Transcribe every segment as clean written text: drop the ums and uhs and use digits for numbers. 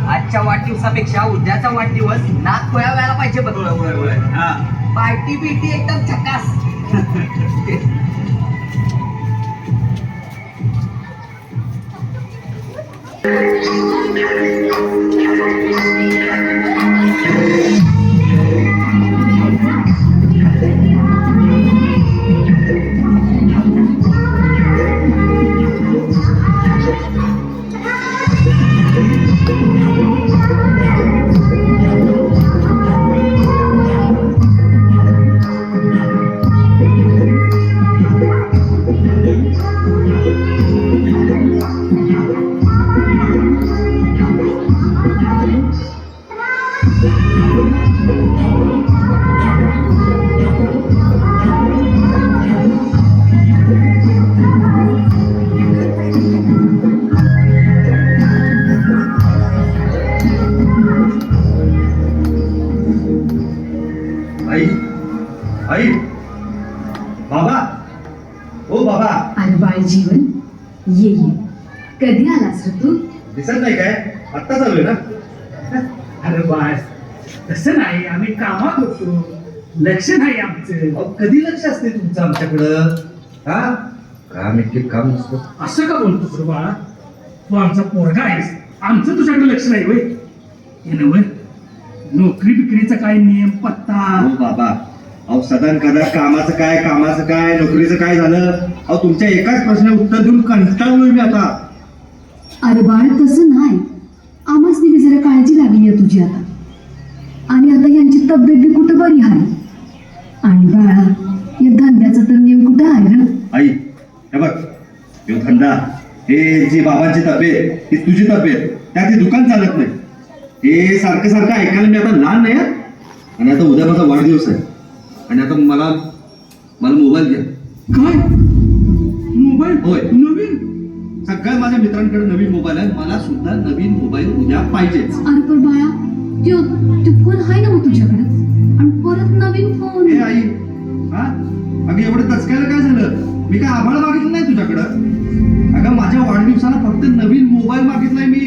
आजच्या वाढदिवसापेक्षा उद्याचा वाढदिवस नाक पोळ्या व्हायला पाहिजे. पार्टी बिटी एकदम झकास. आई आई बाबा ओ बाबा. अरे बाळ जीवन, ये ये. कधी आलास रे तू? दिसत नाही काय? आत्ता चालू आहे ना. अरे बाळ, तसं नाही, आम्ही कामात होतो, लक्ष नाही आमचं. कधी लक्ष असते तुमचं आमच्याकडं? हा काम इतके काम नसतं. असं का बोलतोस रे बाळा? तू आमचा पोरगा आहेस, आमचं तुझ्याकडे लक्ष नाही होय? हे नव्हे, नोकरी बिक्रीचा काय नियम पत्ता? हो बाबा, अहो सदान कदा कामाचं काय नोकरीचं काय झालं? अहो तुमच्या एकाच प्रश्न उत्तर देऊन कंटाळलोय मी आता. अरे बाळ, तसं नाही. आम्हासनी बी जरा काळजी लागली आहे तुझी आता. आणि आता यांची तब्येत बी कुठं बरी आहे. आणि बाळा, या धंद्याचं तर नियम कुठं आहे रे? आई हे बघ, यो धंदा, हे जी बाबांची तब्येत, ही तुझी तब्येत, त्यात हे दुकान चालत नाही. हे सारखं सारखं ऐकायला मी आता लहान नाही. आणि आता उद्या माझा वाढदिवस आहे, आणि आता मला मोबाईल द्या. काय मोबाईल? होय, नवीन? सगळ्या माझ्या मित्रांकडे नवीन मोबाईल आहे, मला सुद्धा नवीन मोबाईल उद्या पाहिजेच. अरे पण बाळा, तो फोन आहे ना मग तुझ्याकडे? आणि परत नवीन फोन? हे आई, हा अगं एवढं तचकायला काय झालं? मी काय आभाळ मागितलं नाही तुझ्याकडं. अगं माझ्या वाढदिवसाला फक्त नवीन मोबाईल मागितलाय मी.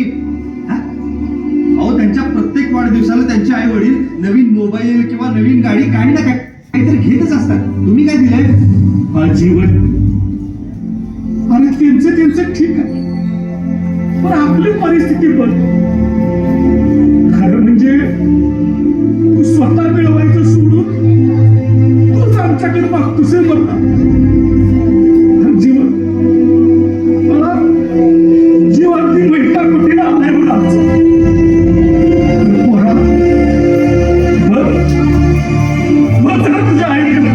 अहो त्यांच्या प्रत्येक वाढदिवसाला त्यांचे आई वडील नवीन मोबाईल किंवा नवीन गाडी काही ना काहीतरी घेतच असतात. तुम्ही काय दिलंय? जीवन, अरे त्यांचं ठीक आहे, पण आपली परिस्थिती बघ. खरं म्हणजे तू स्वतः मिळवायचं सोडून तूच आमच्याकडे मागतोस बघा. जीवन, मला जीव अगदी वैता कुठे आलाय बघ आमचं. पोरा, बघ जरा तुझ्या आईकडे.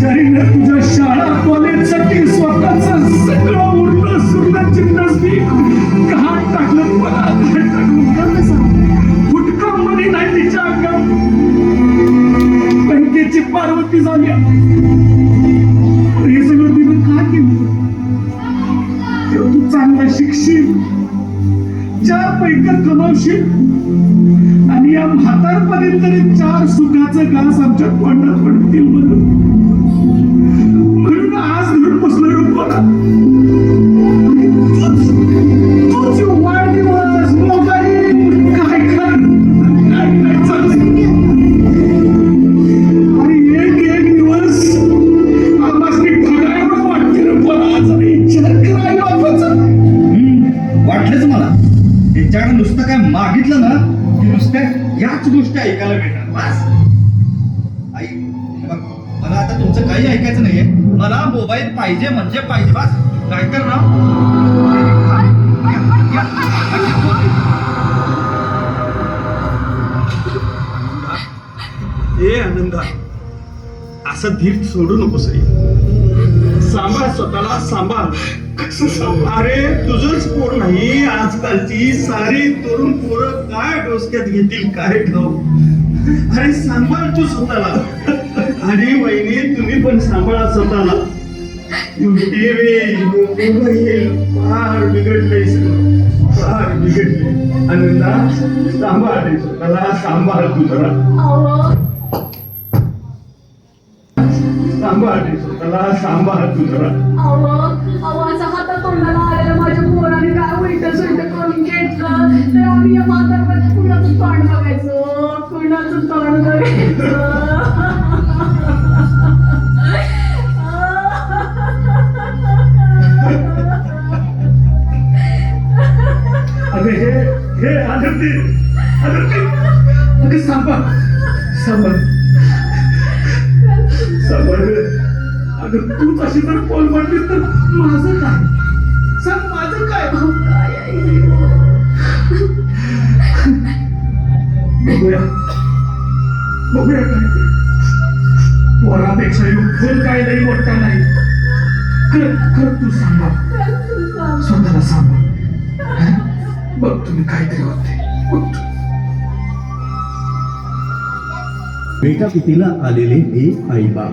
ज्याने तुझ्या शाळा कॉलेजसाठी स्वतःच सगळं उरलं सुरलं चिन्नसनी घाट टाकलं. फुटका मनी नाही तिच्या अंगात. बँकेची पार्वती झाली. हे सगळं तिनं का केलं? तेव्हा तू चांगला शिकशील, 4 पैका कमावशील, आणि या म्हातारपर्यंत तरी 4 सुखाचं घास आमच्या तोंडात पडतील म्हणून आज धरून बसलो रे पोरा. तुझी वाढदिवस, मोबाईल, काय चाललंय? आणि एक दिवस आम्हाला ठगायला वाटते रे पोरा. आज विचार करायला वाटलंच मला. त्यांच्याकडे नुसतं काय मागितलं ना की नुसत्या याच गोष्टी ऐकायला मिळतात. ऐकणार बस. आई बघ, मला आता तुमचं काही ऐकायचं नाहीये. मला मोबाईल पाहिजे म्हणजे पाहिजे बस. नाहीतर ना ए आनंदा, असं धीर सोडू नकोस रे. सांभाळ स्वतःला, सांभाळ. अरे तुझंच पोर नाही, आजकालची सारी तरुण पोरं काय डोसक्यात घेतील काय ठाऊ. अरे सांभाळ तू स्वतःला. आणि वहिनी तुम्ही पण सांभाळा स्वतःला. फार बिघडलंय सगळं, फार बिघडले. आनंदा सांभाळ रे स्वतःला, सांभाळ तू जरा. सांभाळ रे स्वतःला, सांभाळ तू जरा. आवाज हातात तोंडाला आलेला माझ्या पोराने काय उलट सुलट करून घेतलं तर आम्ही या म्हातारपणात कुणाचं तोंड बघायचं, कुणाचं तोंड बघायचं. अगं हे आदरते अगं सांभाळ सांभाळ सांभाळ. अगं तूच अशी जर पोल म्हणलीस तर माझं काय, सांग माझं काय. बघूया बघूया काय ते. पोरापेक्षा युग काय नाही मोठा नाही. कर तू सांभाळ स्वतःला, सांभाळ. बघ तुम्ही काहीतरी होते बघ. भेटापिटीला आलेले हे आईबाप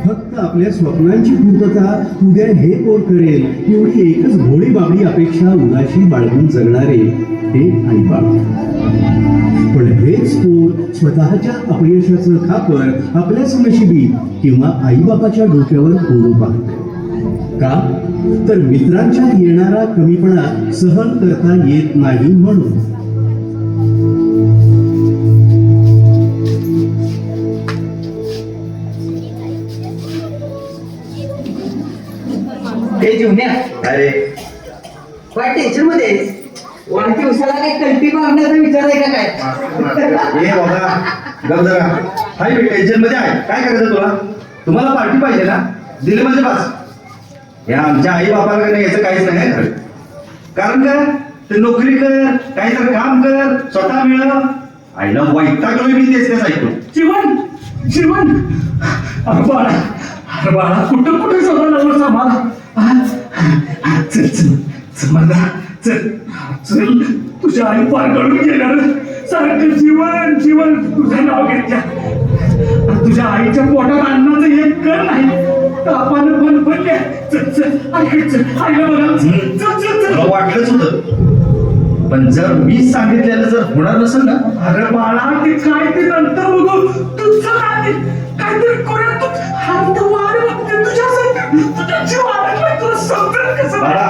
फक्त आपल्या स्वप्नांची पूर्तता उद्या हे पोर करेल एवढी एकच भोळी बाबडी अपेक्षा उदाशी बाळगून जगणारे हे आईबाप. पण हेच पोर स्वतःच्या अपयशाचं खापर आपल्याच नशिबी किंवा आईबापाच्या डोक्यावर फोडू पाहते. का तर मित्रांच्या येणारा कमीपणा सहन करता येत नाही म्हणून. हे जुन्या अरे काय टेन्शन मध्ये वाढदिवसाला काही कल्टी मारण्याचा विचार आहे का काय? ये बाबा गप जरा. हाय मी टेन्शन मध्ये आहे. काय करायचं तुला? तुम्हाला पार्टी पाहिजे ना, दिली म्हणजे बस. या आमच्या आई बापाला नाही याचं काहीच नाही खरं. कारण काय ते नोकरी कर, काहीतरी काम कर, स्वतः मिळव. आईला वैतागलोय मी तेच तेच ऐकतो. जीवन जीवन अरे बाळा कुठं कुठे स्वतःला सांभाळा. चल चल चल मला चल तुझ्या आई पार काढून गेल्यावर सारखं जीवन जीवन तुझं नाव घेतल्या. तुझ्या आईच्या पोटात अन्नाचं एक कण नाही. तापानं फनफनल्या. चल चल आईकडे चल, आईला बघा. चल चल चल. मला वाटलंच होतं, पण जर मी सांगितलेलं जर होणार नसेल ना. अरे बाळा ते काय ते नंतर बघू. तुझं काय काहीतरी करूया. तू हात वाढ बघते तुझ्यासाठी. तुझ्या जीवाला तुला समजेल कसं. बाळा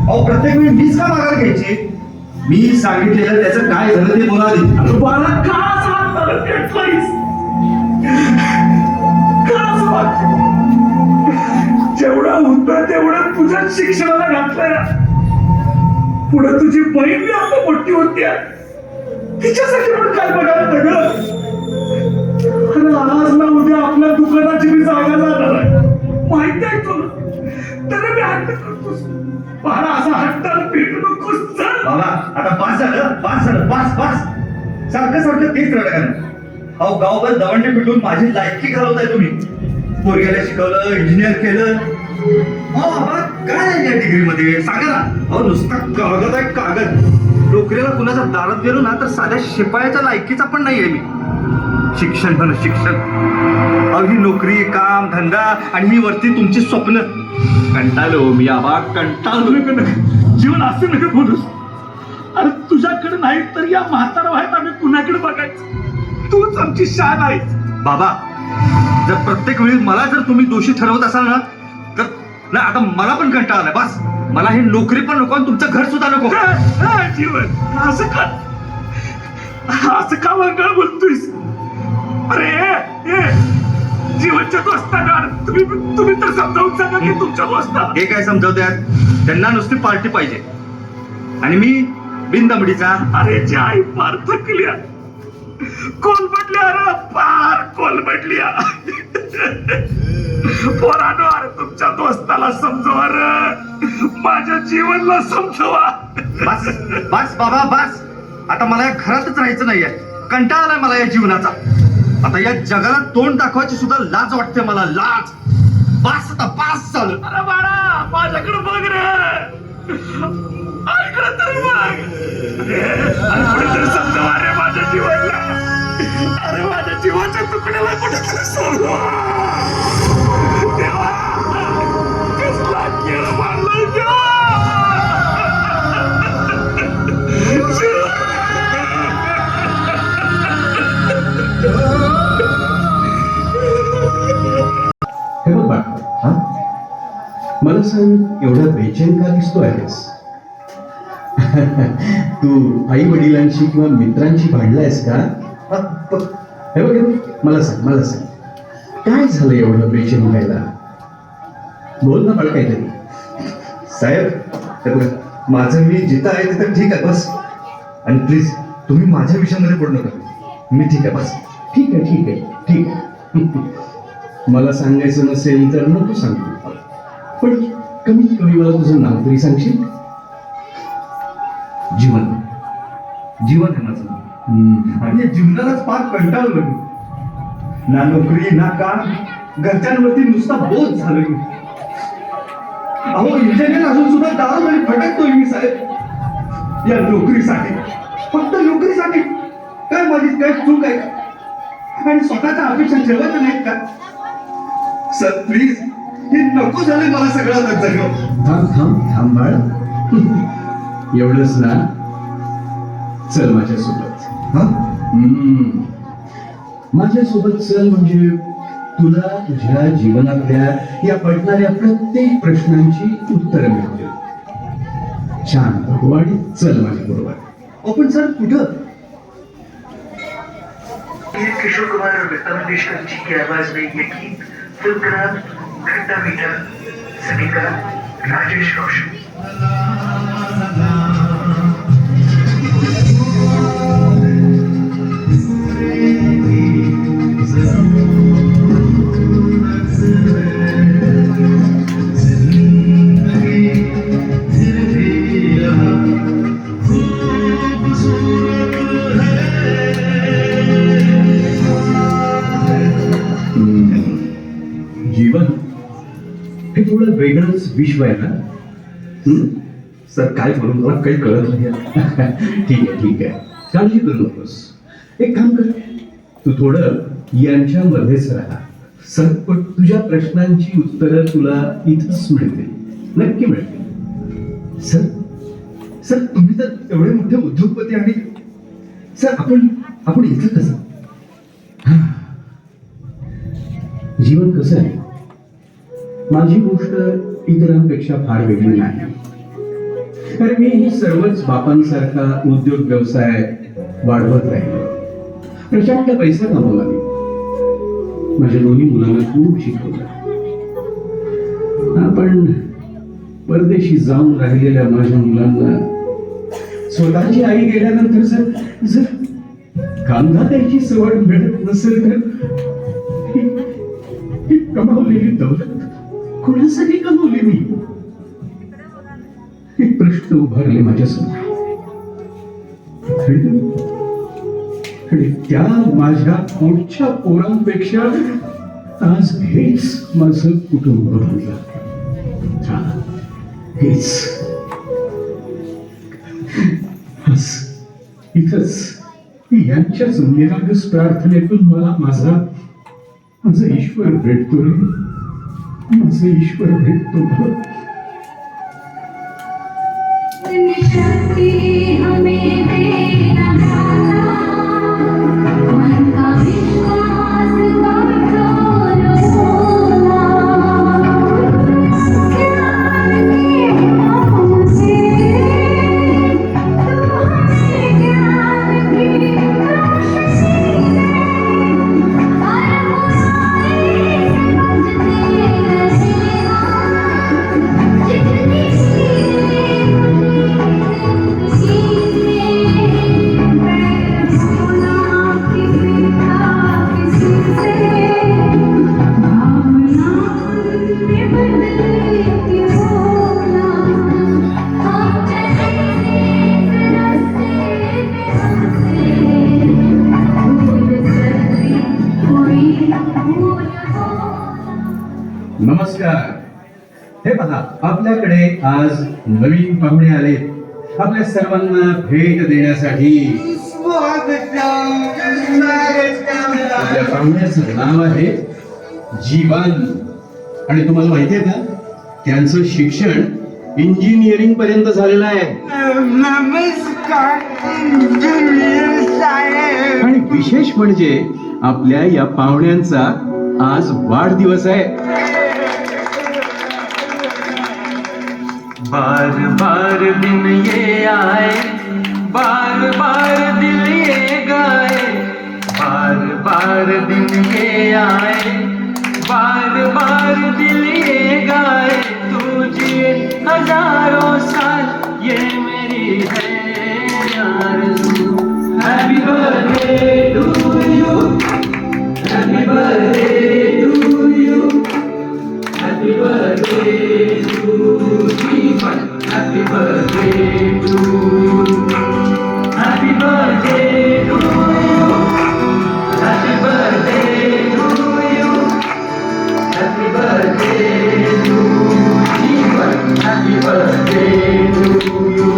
अहो प्रत्येक वेळी मीच का माघार घ्यायची? मी सांगितलेलं त्याचं काय झालं ते बोला दे. अरे बाळा का असं हाताला पेटलायस? का असं वाटतं? जेवढं होतं तेवढं तुझ्या शिक्षणाला घातलंय. पुढे तुझी बहीण बी आता मोठी होती. तिच्यासाठी पण काय बघायला सगळं. अरे आज ना उद्या आपल्या दुकानाची मी जागा जाणार आहे, माहिती आहे तुला. तरी मी हट्ट करतोस. बाळा असा हट्टाला पेटू नकोस. चल बाबा आता पास झालं पास. सारखं सारखं तेच रडगाणं. अहो गावभर दवंडी पिटून माझी लायकी घालवताय तुम्ही. पोरग्याला शिकवलं, इंजिनियर केलं. अहो बाबा काय आहे या डिग्री मध्ये सांगा ना. अहो नुसता कागद आहे कागद. नोकरीला कुणाच्या दारात गेलो ना तर साध्या शिपायाच्या लायकीचा पण नाहीये मी. शिक्षण म्हणून शिक्षण. अहो ही नोकरी, काम, धंदा आणि ही वरती तुमची स्वप्न. कंटाळलो मी आबा, कंटाळलो. जीवन असं नका बोलूस. अरे तुझ्याकडे नाही तर या म्हातारा आहेत आम्ही कुणाकडे बघायचं. तूच आमची शान आहेस. बाबा जर प्रत्येक वेळी मला जर तुम्ही दोषी ठरवत असाल ना तर ना आता मला पण कंटाळा आलाय. बस मला ही नोकरी पण नको आणि तुमचं घर सुद्धा नको. जीवन असं का वंगाळ बोलतोयस? अरे जीवनच्या दोस्तांना तुम्ही तर समजावून सांगा की तुमच्या दोस्तांना. हे काय समजवत्यात? त्यांना नुसती पार्टी पाहिजे आणि मी बिनदमडीचा. अरे जी आई फार थकल्या. कोलमडल्या रे पार कोलमडल्या. पोरानो अरे तुमच्या दोस्ताला समजवा रे, माझ्या जीवनला समजवा. बस बस बाबा बस. आता मला या घरातच राहायचं नाहीये. कंटाळा आलाय मला या जीवनाचा. आता या जगाला तोंड दाखवायची सुद्धा लाज वाटते मला, लाज. बस आता बस झालं. अरे बाळा माझ्याकडे बघ रे, ऐकलं तरी बघ. अरे कुठेतरी समजवा रे माझ्या जीवनला. अरे माझ्या जीवाच्या तुकड्याला कुठेतरी समजवा. देवा, कसला खेळ मारलाय देवा. हे बघ बाळा, हा? मला सांग, एवढा बेचैन का दिसतो आहेस? तू आई वडिलांशी किंवा मित्रांशी भांडलायस का? हे बघ, मला सांग काय झालं एवढं बेचैन व्हायला? बोल ना बाळ काहीतरी. साहेब, हे बघा, माझं मी जिथं आहे तिथं ठीक आहे बस. आणि प्लीज तुम्ही माझ्या विषयामध्ये पडू नका. मी ठीक आहे बस. ठीक आहे. मला सांगायचं नसेल तर नको सांगू, पण कमीत कमी मला तुझं नाव तरी सांगशील? जीवन आहे माझं नाव. आणि या जीवनालाच फार कंटाळलो मी. ना नोकरी ना काम, घरच्यांवरती नुसता बोध झालोय मी. अहो इंजिनियर असून सुद्धा दारूमध्ये भटकतोय मी साहेब, या नोकरीसाठी, फक्त नोकरीसाठी. काय माझी काय चूक आहे का? आणि स्वतःच्या अपेक्षा ठेवत नाहीत का? सर प्लीज, हे नको झाले मला सगळं जगणं. थांब बाळ. एवढंच ना? चल माझ्यासोबत. माझ्यासोबत चल, म्हणजे तुला तुझ्या जीवनातल्या या पडणाऱ्या प्रत्येक प्रश्नांची उत्तरं मिळतील. शांत हो आणि चल माझ्याबरोबर. पण सर कुठं? किशोर कुमार और लता मंगेशकर जी की आवाज में ये गीत फिल्म का नाम खट्टा मीठा, संगीतकार राजेश रोशन. जीवन हे थोडं वेगळंच विश्व आहे ना? सर काय बोलू, मला काही कळत नाही. ठीक आहे, काळजी करू नकोस. एक काम कर, तू थोडं यांच्यामध्येच राहा. सर, पण तुझ्या प्रश्नांची उत्तरं तुला इथंच मिळतील, नक्की मिळतील. सर तुम्ही तर एवढे मोठे उद्योगपती आणि सर आपण इथं कसं? जीवन कसं आहे, माझी गोष्ट इतरांपेक्षा फार वेगळी नाही. कारण मी ही सर्वच बापांसारखा उद्योग व्यवसाय वाढवत राहिलो. प्रचंड पैसा कमवला मी. माझ्या दोन्ही मुलांना खूप शिकवलं. पण परदेशी जाऊन राहिलेल्या माझ्या मुलांना स्वतःची आई गेल्यानंतर जर कांदा द्यायची सवय मिळत नसेल तर ही कमावलेली दौलत कोणासाठी कमावली मी? हे प्रश्न उभारले माझ्यासमोर. आणि त्या माझ्या पुढच्या पोरांपेक्षा आज हेच माझं कुटुंब बनलं. हेच इथंच यांच्याच निरागस प्रार्थनेतून मला माझं ईश्वर भेटतो रे. माझं ईश्वर भेटतो मला. शक्ति हमें देना मन का विश्वास नमस्कार. हे पहा, आपल्याकडे आज नवीन पाहुणे आले. आपल्या सर्वांना भेट देण्यासाठी. आपल्या पाहुण्याचं नाव आहे जीवन. आणि तुम्हाला माहिती आहे का, त्यांचं शिक्षण इंजिनिअरिंग पर्यंत झालेलं आहे. आणि विशेष म्हणजे आपल्या या पाहुण्यांचा आज वाढदिवस आहे. बार बार दिन ये आए, बार बार दिल ये गाए, बार बार दिन ये आए, बार बार दिल ये गाए, तू जिए हजारों साल ये मेरी है आरज़ू. Happy birthday to you, happy birthday to you, happy birthday to Jeevan, happy birthday to you, happy birthday to you, happy birthday to you, happy birthday to Jeevan, happy birthday to you.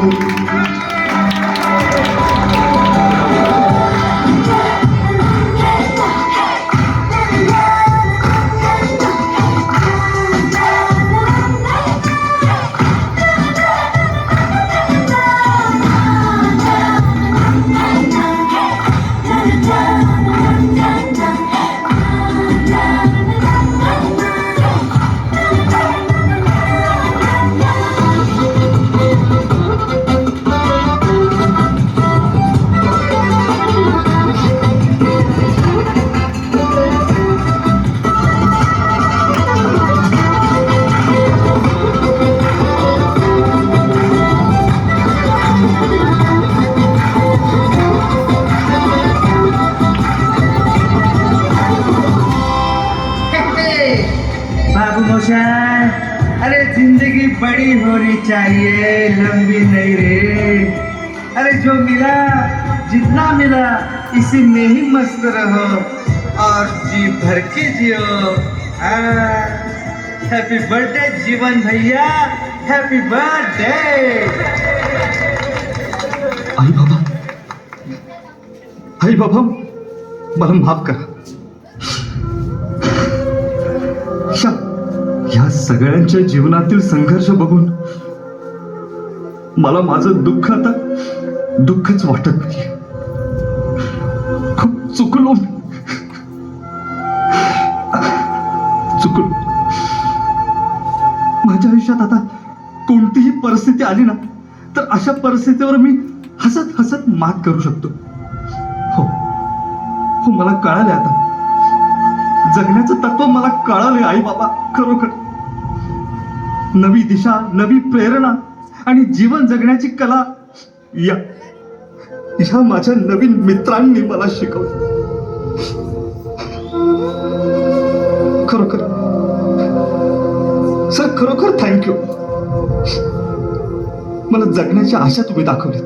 बाबू मौशान, अरे जिंदगी बड़ी होनी चाहिए, लंबी नहीं रे. अरे जो मिला, जितना मिला, इसी में ही मस्त रहो और जी भर के जियो. हैप्पी बर्थडे जीवन भैया, हैप्पी बर्थडे. आई बाबा, आई बाबा, मला माफ करा. या सगळ्यांच्या जीवनातील संघर्ष बघून मला माझं दुःख आता दुःखच वाटत नाही. खूप चुकलो. माझ्या आयुष्यात आता कोणतीही परिस्थिती आली ना, तर अशा परिस्थितीवर मी हसत हसत मात करू शकतो. हो हो, मला कळाले आता. जगण्याचं तत्व मला कळाले आई बाबा. खरोखर नवी दिशा, नवी प्रेरणा आणि जीवन जगण्याची कला या माझ्या नवीन मित्रांनी मला शिकवलं. खरोखर सर, खरोखर थँक्यू. मला जगण्याची आशा तुम्ही दाखवली.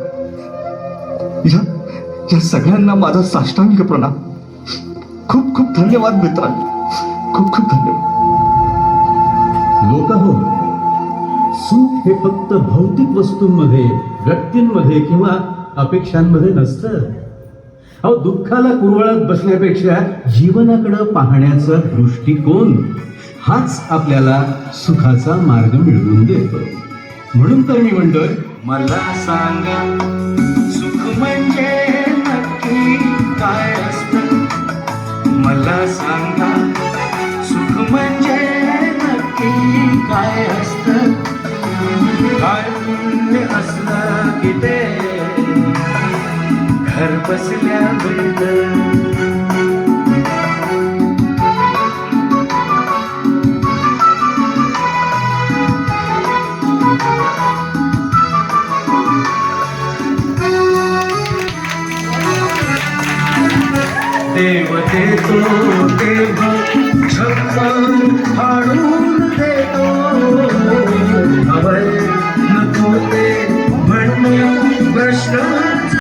या सगळ्यांना माझा साष्टांग प्रणाम. खूप खूप धन्यवाद मित्रांनो, खूप खूप धन्यवाद. लोक हो, सुख हे फक्त भौतिक वस्तूंमध्ये, व्यक्तींमध्ये किंवा अपेक्षांमध्ये नसतं. अहो, दुःखाला कुरवाळत बसण्यापेक्षा जीवनाकडे पाहण्याचा दृष्टिकोन हाच आपल्याला सुखाचा मार्ग मिळवून देतो. म्हणून तर मी म्हणतोय, मला सांगा सुख म्हणजे नक्की काय असतं. मला सांगा सुख म्हणजे नक्की काय असतं. काय पुण्य असलं की ते घर बसल्या मिळतं. देव देतो तेव्हा छप्पन फाडून देतो. अभय